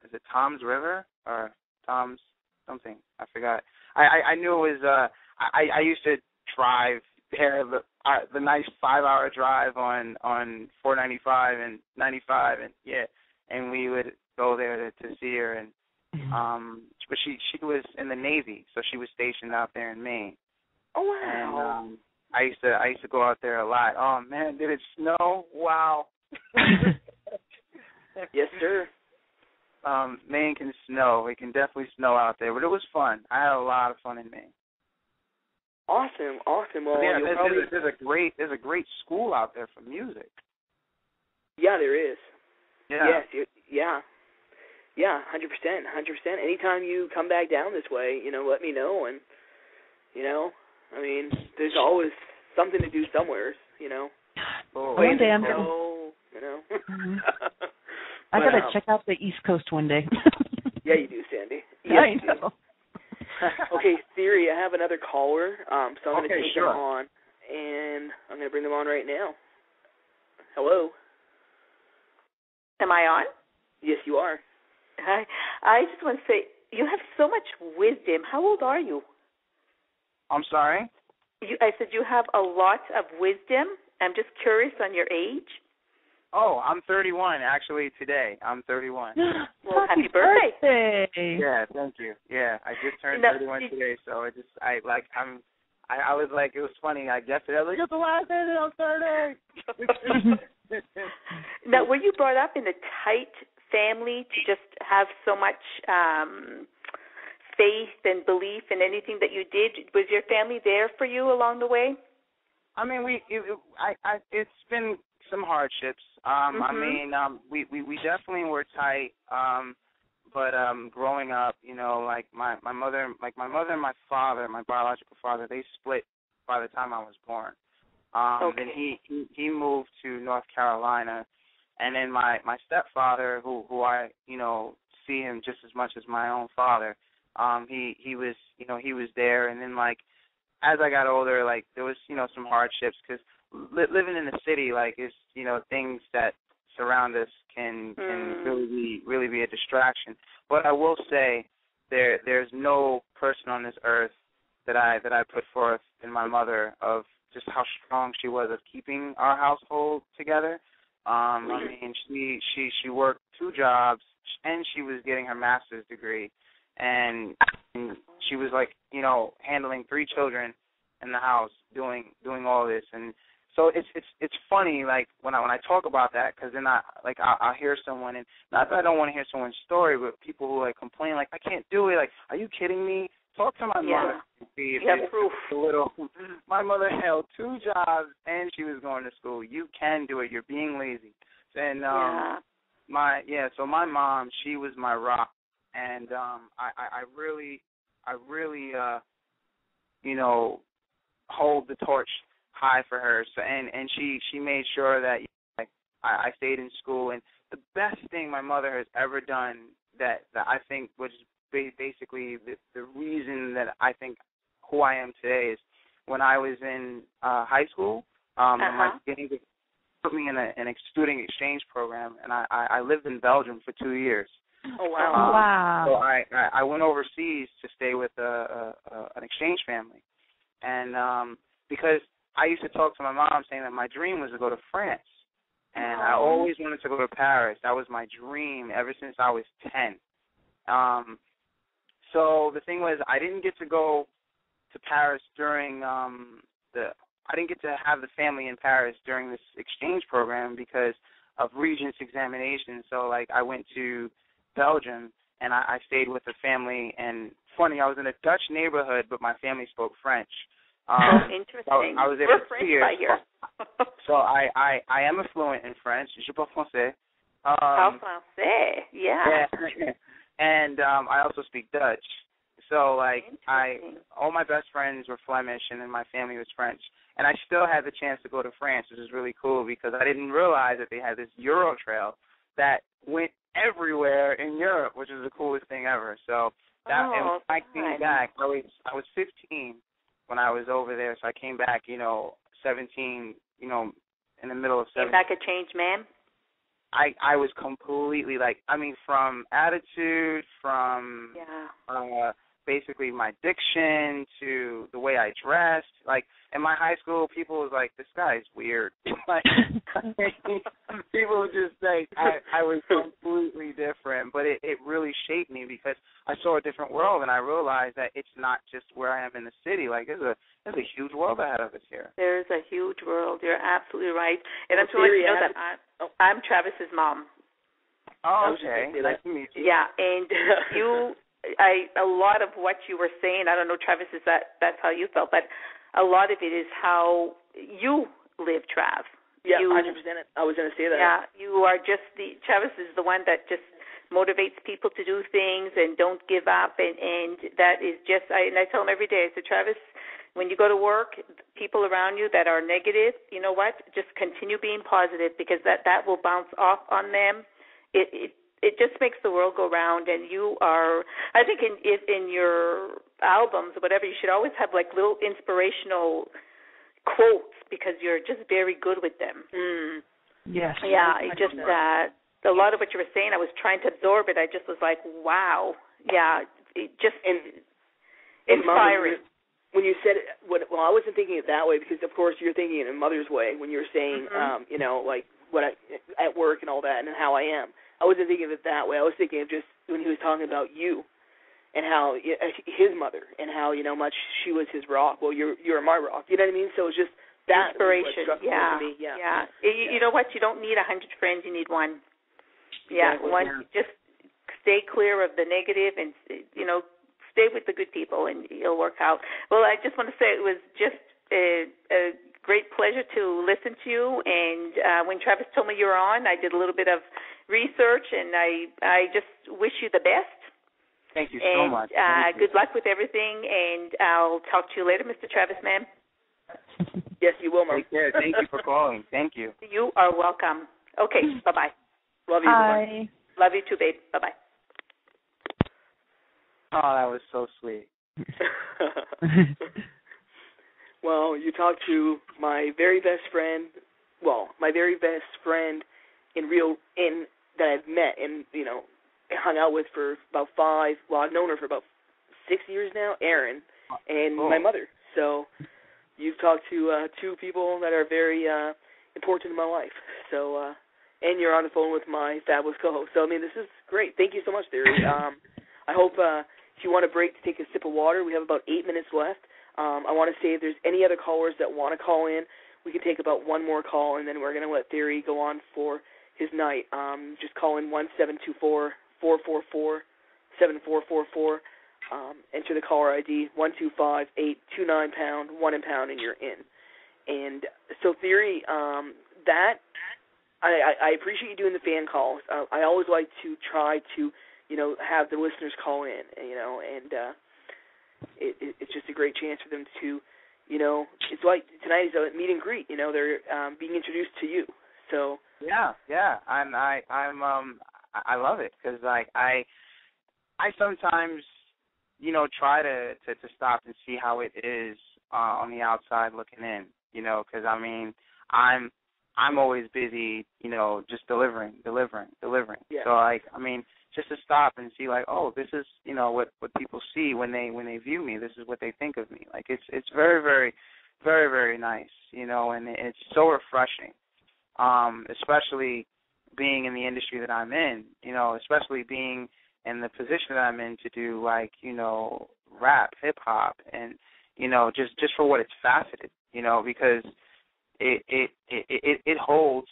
is it Tom's River or Tom's something? I forgot. I knew it was. I used to drive there the nice 5-hour drive on 495 and 95, and we would go there to see her, and but she was in the Navy, so she was stationed out there in Maine. Oh wow. And I used to go out there a lot. Oh man, did it snow? Wow. Yes, sir. Maine can snow. It can definitely snow out there, but it was fun. I had a lot of fun in Maine. Awesome. Well, yeah, there's a great school out there for music. Yeah, there is. Yeah. Yes, yeah, 100%. Anytime you come back down this way, let me know, and I mean, there's always something to do somewhere, Oh, one day I'm I gotta check out the East Coast one day. Yeah, you do, Sandy. Yeah, I know. Okay, Theory, I have another caller, so I'm going to take them sure. on, and I'm going to bring them on right now. Hello. Am I on? Yes, you are. Hi. I just want to say, you have so much wisdom. How old are you? I'm sorry? I said you have a lot of wisdom. I'm just curious on your age. Oh, I'm 31, actually, today. I'm 31. Well, happy birthday. Yeah, thank you. Yeah, I just turned 31 today, so I was like, it was funny. I guessed it. I was like, it's the last day that I'm 30. Now, were you brought up in a tight family to just have so much faith and belief in anything that you did? Was your family there for you along the way? I mean, it's been some hardships. I mean, we definitely were tight. But growing up, like my mother and my father, my biological father, they split by the time I was born. Then he moved to North Carolina, and then my stepfather, who I see him just as much as my own father, he was there, and then like as I got older, like there was some hardships because living in the city, like is things that surround us can really be a distraction. But I will say there's no person on this earth that I put forth in my mother of just how strong she was of keeping our household together. I mean, she worked 2 jobs, and she was getting her master's degree, and she was like, you know, handling 3 children in the house, doing all this. And so it's funny, like when I talk about that, because then I'll hear someone, and not that I don't want to hear someone's story, but people who like complain, like, I can't do it, like, are you kidding me? Talk to my mother. See if it's proof. A little. My mother held 2 jobs and she was going to school. You can do it. You're being lazy. And so my mom, she was my rock, and I really you know, hold the torch high for her. So and she made sure that like I stayed in school. And the best thing my mother has ever done that I think was basically the reason that I think who I am today is when I was in high school, my beginning put me in a student exchange program, and I lived in Belgium for 2 years. Oh, wow. So I went overseas to stay with an exchange family. And because I used to talk to my mom saying that my dream was to go to France. And I always wanted to go to Paris. That was my dream ever since I was 10. So the thing was, I didn't get to go to Paris during I didn't get to have the family in Paris during this exchange program because of Regents examinations. So, like, I went to Belgium, and I stayed with the family. And funny, I was in a Dutch neighborhood, but my family spoke French. Interesting. I was there We're for 2 French years. by here. So I am fluent in French. Je parle français. Parle français, yeah. And I also speak Dutch. So, like, all my best friends were Flemish, and then my family was French. And I still had the chance to go to France, which is really cool because I didn't realize that they had this Euro trail that went everywhere in Europe, which is the coolest thing ever. So and when I came back, I was 15 when I was over there. So I came back, 17, in the middle of 17. Came back a changed man? I was completely from attitude, from basically my diction to the way I dressed. Like, in my high school, people was like, this guy's weird. Like, people would just think I was completely different. But it really shaped me because I saw a different world, and I realized that it's not just where I am in the city. Like, there's a huge world ahead of us here. There's a huge world. You're absolutely right. And I'm sure you know that I'm Travis's mom. Oh, okay. Nice to meet you. Yeah, and a lot of what you were saying, I don't know, Travis, that's how you felt, but a lot of it is how you live, Trav. Yeah, 100%. I was going to say that. Yeah, you are Travis is the one that just motivates people to do things and don't give up, and that is just, and I tell him every day, I say, Travis, when you go to work, people around you that are negative, you know what, just continue being positive because that will bounce off on them. It just makes the world go round, and you are, I think in your albums, whatever, you should always have like little inspirational quotes because you're just very good with them. Yes. Yeah, it just, a lot of what you were saying, I was trying to absorb it. I just was like, wow. Yeah, it just inspiring. When you said it, I wasn't thinking it that way because, of course, you're thinking it in Mother's way when you're saying, like what at work and all that and how I am. I wasn't thinking of it that way. I was thinking of just when he was talking about you and how his mother and how much she was his rock. Well, you're my rock. You know what I mean? So it's just that inspiration. Yeah. Me. Yeah. You know what? You don't need 100 friends. You need one. Yeah, exactly. one. Just stay clear of the negative and stay with the good people, and it'll work out. Well, I just want to say it was just a great pleasure to listen to you. And when Travis told me you were on, I did a little bit of research, and I just wish you the best. Thank you so much. Good luck with everything, and I'll talk to you later, Mr. Travis, ma'am. Yes, you will, Mom. Take care. Thank you for calling. Thank you. You are welcome. Okay, bye-bye. Love you. Bye. Love you too, babe. Bye-bye. Oh, that was so sweet. Well, you talked to my very best friend. Well, my very best friend that I've met, and hung out with for about 5. Well, I've known her for about 6 years now, Erin, and my mother. So you've talked to 2 people that are very important in my life. So, and you're on the phone with my fabulous co-host. So, I mean, this is great. Thank you so much, Theory. I hope if you want a break to take a sip of water, we have about 8 minutes left. I want to say if there's any other callers that want to call in, we can take about one more call, and then we're going to let Theory go on for his night. Just call in 1-724-444-7444. Enter the caller ID 125-829-#, 1 pound, and you're in. And so, Theory, that I appreciate you doing the fan calls. I always like to try to, have the listeners call in, and it's just a great chance for them to, it's like tonight is a meet and greet. They're being introduced to you. So yeah, and I love it because I sometimes try to stop and see how it is on the outside looking in, because I mean I'm always busy, just delivering. Yeah. So I mean, just to stop and see oh, this is what people see when they view me. This is what they think of me. It's very, very, very, very nice, and it's so refreshing. Especially being in the industry that I'm in, especially being in the position that I'm in to do rap, hip hop, and just for what it's faceted, because it holds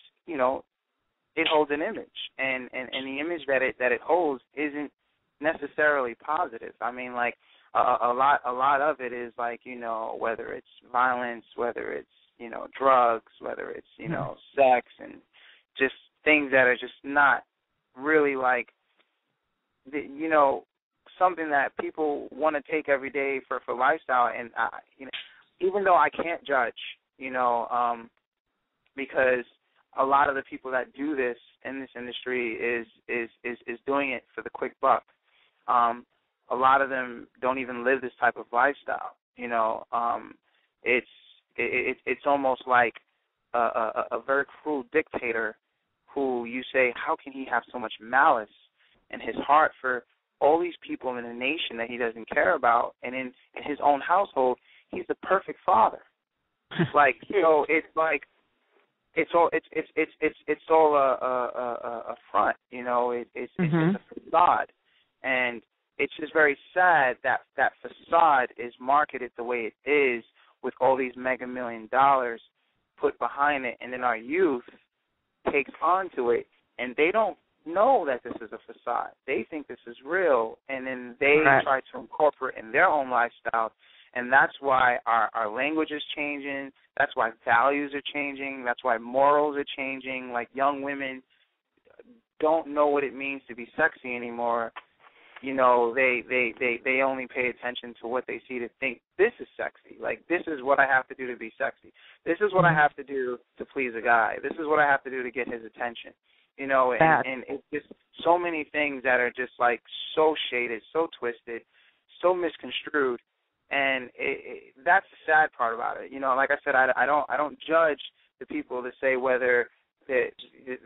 it holds an image, and the image that it holds isn't necessarily positive. I mean, a lot of it is whether it's violence, whether it's drugs, whether it's sex, and just things that are just not really something that people want to take every day for lifestyle. And even though I can't judge, because a lot of the people that do this in this industry is doing it for the quick buck. A lot of them don't even live this type of lifestyle. It's almost like a very cruel dictator who you say, how can he have so much malice in his heart for all these people in a nation that he doesn't care about, and in his own household, he's the perfect father. It's all a front, it's just a facade, and it's just very sad that facade is marketed the way it is, with all these mega $1 million put behind it, and then our youth takes onto it, and they don't know that this is a facade. They think this is real, and then they try to incorporate in their own lifestyle, and that's why our language is changing. That's why values are changing. That's why morals are changing. Young women don't know what it means to be sexy anymore. They only pay attention to what they see to think this is sexy. This is what I have to do to be sexy. This is what I have to do to please a guy. This is what I have to do to get his attention. And it's just so many things that are just so shaded, so twisted, so misconstrued, and that's the sad part about it. Like I said, I don't judge the people that say whether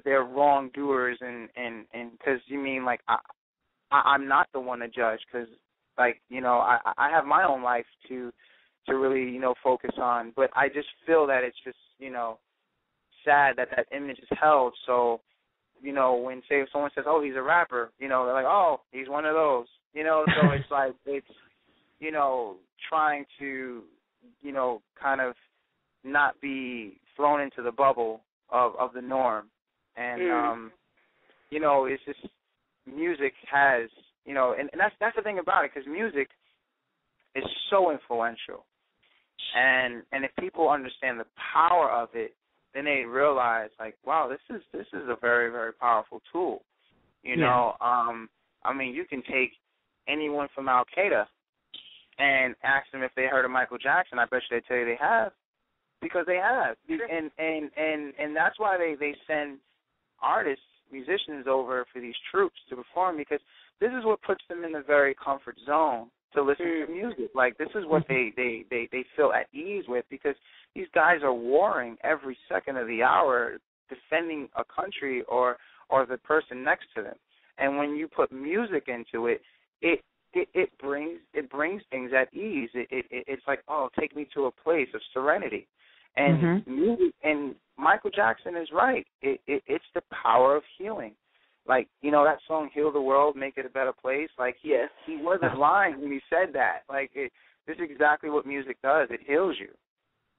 they're wrongdoers, and because I'm not the one to judge, because I have my own life to really focus on, but I just feel that it's just sad that image is held. So when if someone says, oh, he's a rapper, they're like, oh, he's one of those, so it's it's trying to kind of not be thrown into the bubble of the norm, and it's just music has and that's the thing about it, because music is so influential, and if people understand the power of it, then they realize wow, this is a very, very powerful tool. I mean, you can take anyone from Al Qaeda and ask them if they heard of Michael Jackson. I bet you they tell you they have, because they have, and that's why they send artists, musicians over for these troops to perform, because this is what puts them in a very comfort zone to listen to music. This is what they feel at ease with, because these guys are warring every second of the hour, defending a country or the person next to them. And when you put music into it, it brings things at ease. It's like, oh, take me to a place of serenity. And music, and Michael Jackson is right. It's the power of healing. Like, you know, that song "Heal the World, Make It a Better Place." Like, he wasn't lying when he said that. Like, this is exactly what music does. It heals you,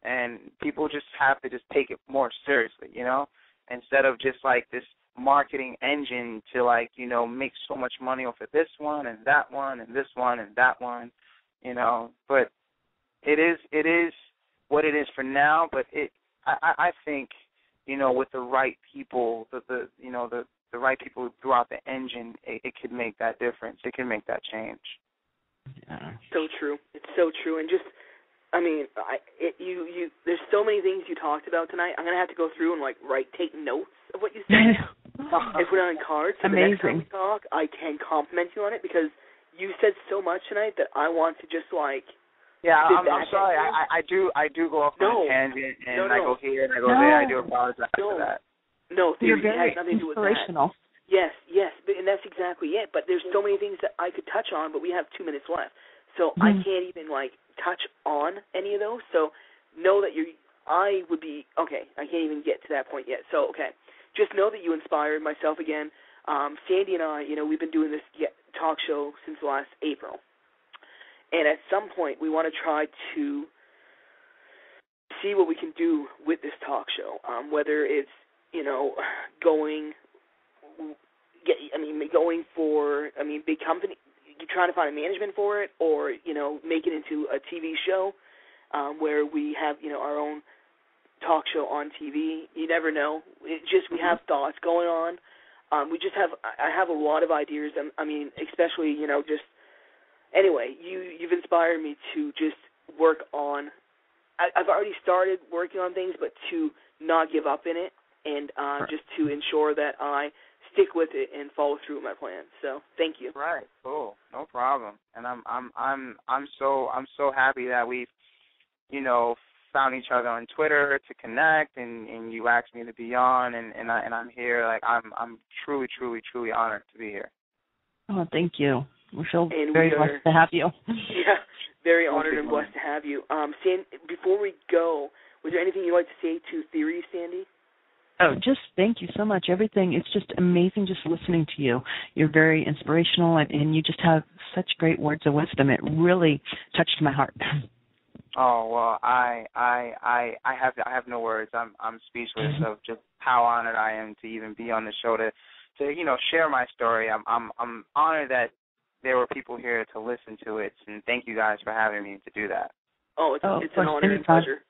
and people just have to just take it more seriously, you know, instead of just like this marketing engine to, like, you know, make so much money off of this one and that one and this one and that one, you know. But it is what it is for now. But I think, you know, with the right people, the right people throughout the engine, it could make that difference. It can make that change. Yeah. So true. It's so true. And just, I mean, there's so many things you talked about tonight. I'm gonna have to go through and take notes of what you said and put it on cards. So Amazing. The next time we talk, I can compliment you on it, because you said so much tonight that I want to just Yeah, I'm sorry. I do go off on a tangent, and I go here and I go there. I do apologize for that. No, you're it very has nothing to do with that. inspirational. Yes, and that's exactly it. But there's so many things that I could touch on, but we have 2 minutes left, so I can't even touch on any of those. So know that I would be okay. I can't even get to that point yet. So just know that you inspired myself again. Sandy and I, you know, we've been doing this talk show since last April, and at some point we want to try to see what we can do with this talk show. Whether it's, you know, going for, big company, you're trying to find a management for it, or, you know, make it into a TV show where we have, you know, our own talk show on TV. You never know. We have thoughts going on. I have a lot of ideas. Especially, you know, anyway, you've inspired me to just work on, I've already started working on things, but to not give up in it, and just to ensure that I stick with it and follow through with my plans. So thank you. Right. Cool. No problem. And I'm so happy that we've, you know, found each other on Twitter to connect, and you asked me to be on, and I'm here. Like, I'm truly honored to be here. Oh, thank you. We feel very blessed to have you. Yeah, very honored and blessed to have you. Before we go, was there anything you'd like to say to Theory, Sandy? Oh, just thank you so much. Everything, it's just amazing just listening to you. You're very inspirational, and you just have such great words of wisdom. It really touched my heart. Oh, well, I have no words. I'm speechless of just how honored I am to even be on the show to you know, share my story. I'm honored that there were people here to listen to it, and thank you guys for having me to do that. Oh, it's an honor and pleasure.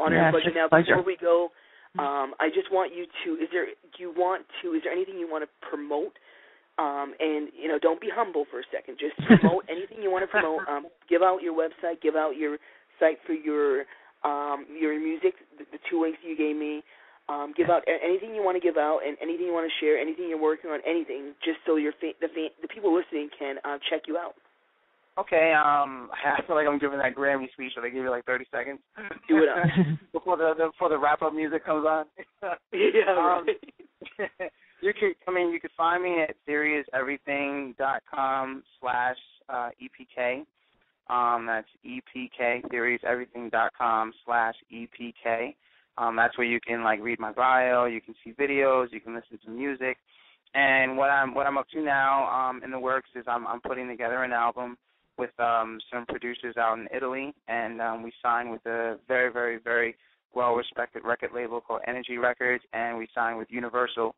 Honor and pleasure. Now, before we go, I just want you to, is there anything you want to promote? And, you know, don't be humble for a second. Just promote anything you want to promote. Give out your website. Give out your site for your music, the 2 links you gave me. Give out anything you want to give out, and anything you want to share, anything you're working on, anything, just so the people listening can check you out. Okay, I feel like I'm giving that Grammy speech, so they give you like 30 seconds. Do it up. before the wrap-up music comes on. Yeah, right. You could find me at SeriousEverything.com/EPK. That's EPK, SeriousEverything.com/EPK. That's where you can read my bio, you can see videos, you can listen to music. And what I'm up to now in the works is I'm putting together an album with some producers out in Italy, and we signed with a very, very, very well-respected record label called Energy Records, and we signed with Universal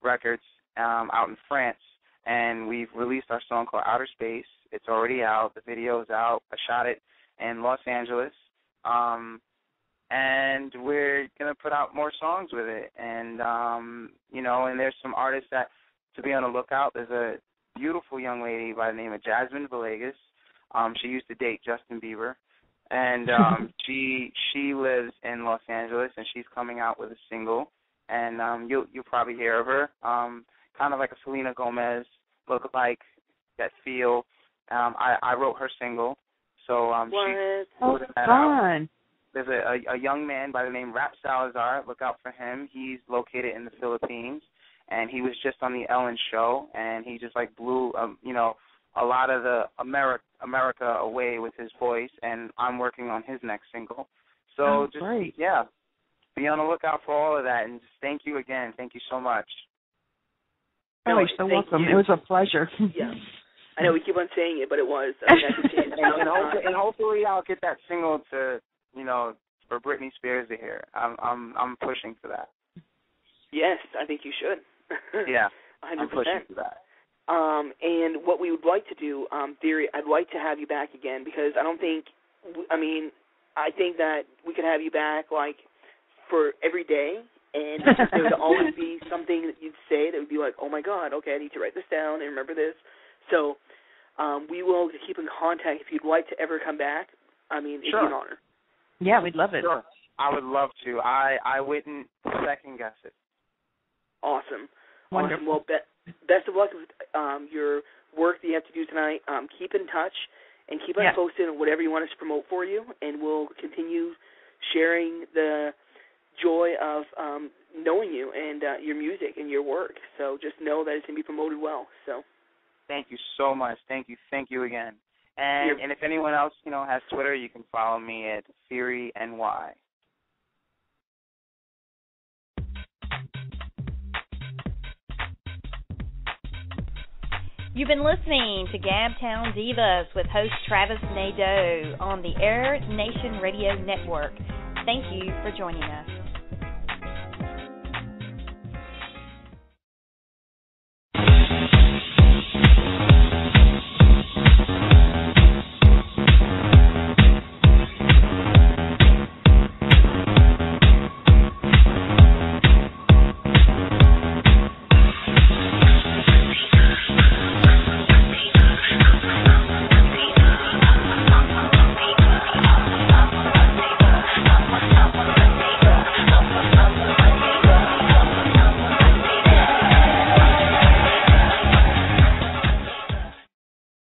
Records out in France, and we've released our song called Outer Space. It's already out. The video is out. I shot it in Los Angeles, and we're going to put out more songs with it. And, and there's some artists that to be on the lookout. There's a beautiful young lady by the name of Jasmine Villegas. She used to date Justin Bieber, and she lives in Los Angeles, and she's coming out with a single, and you'll probably hear of her. Kind of like a Selena Gomez look-alike, that feel. I wrote her single, so she's putting that out. There's a young man by the name Rap Salazar. Look out for him. He's located in the Philippines, and he was just on the Ellen show, and he just like blew a lot of the America away with his voice, and I'm working on his next single. So great. Yeah, be on the lookout for all of that, and just thank you again. Thank you so much. Oh, you're so welcome. It was a pleasure. Yeah. I know we keep on saying it, but it was. I mean, I could say it. and hopefully I'll get that single to, for Britney Spears to hear. I'm pushing for that. Yes, I think you should. Yeah, 100%. I'm pushing for that. And what we would like to do, Theory, I'd like to have you back again because I think that we could have you back, like, for every day, and there would always be something that you'd say that would be like, oh, my God, okay, I need to write this down and remember this. So we will keep in contact if you'd like to ever come back. I mean, it'd be an honor. Yeah, we'd love it. Sure. I would love to. I wouldn't second guess it. Awesome. Wonderful. Awesome. Well, best of luck with your work that you have to do tonight. Keep in touch and keep us posted on whatever you want us to promote for you, and we'll continue sharing the joy of knowing you and your music and your work. So just know that it's going to be promoted well. So. Thank you so much. Thank you again. And if anyone else, has Twitter, you can follow me at TheoryNY. You've been listening to Gabtown Divas with host Travis Nadeau on the Air Nation Radio Network. Thank you for joining us.